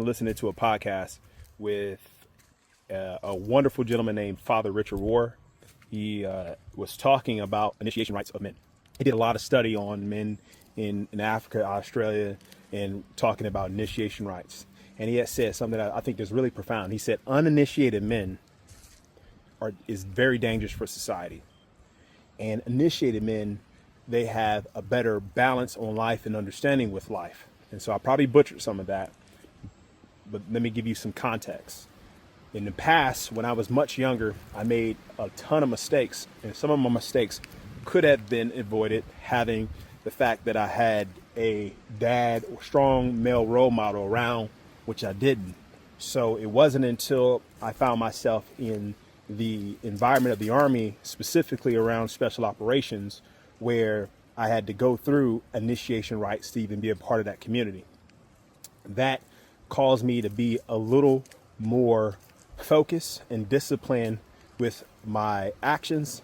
Listening to a podcast with a wonderful gentleman named Father Richard Rohr. He was talking about initiation rites of men. He did a lot of study on men in Africa, Australia, and talking about initiation rites. And he had said something that I think is really profound. He said uninitiated men is very dangerous for society. And initiated men, they have a better balance on life and understanding with life. And so I probably butchered some of that, but let me give you some context. In the past, when I was much younger, I made a ton of mistakes, and some of my mistakes could have been avoided having the fact that I had a dad or strong male role model around, which I didn't. So it wasn't until I found myself in the environment of the Army, specifically around special operations, where I had to go through initiation rites to even be a part of that community. That caused me to be a little more focused and disciplined with my actions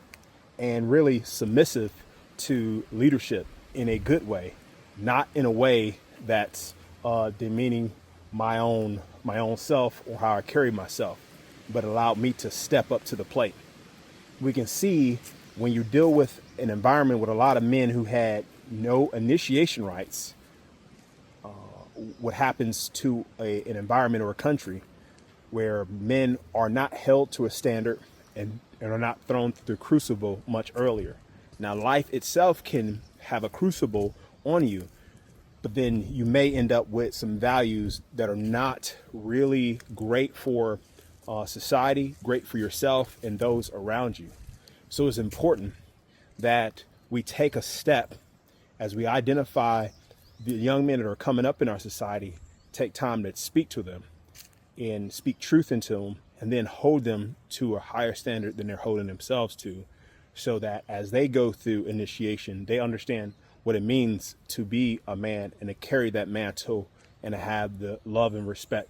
and really submissive to leadership in a good way, not in a way that's demeaning my own self or how I carry myself, but allowed me to step up to the plate. We can see when you deal with an environment with a lot of men who had no initiation rites, what happens to an environment or a country where men are not held to a standard and are not thrown through the crucible much earlier. Now, life itself can have a crucible on you, but then you may end up with some values that are not really great for society, great for yourself and those around you. So it's important that we take a step as we identify the young men that are coming up in our society, take time to speak to them and speak truth into them, and then hold them to a higher standard than they're holding themselves to, so that as they go through initiation, they understand what it means to be a man and to carry that mantle and to have the love and respect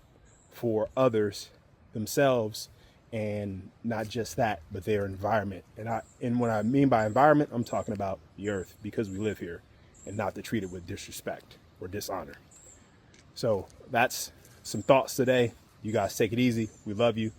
for others, themselves, and not just that, but their environment. And what I mean by environment, I'm talking about the earth, because we live here, and not to treat it with disrespect or dishonor. So that's some thoughts today. You guys take it easy. We love you.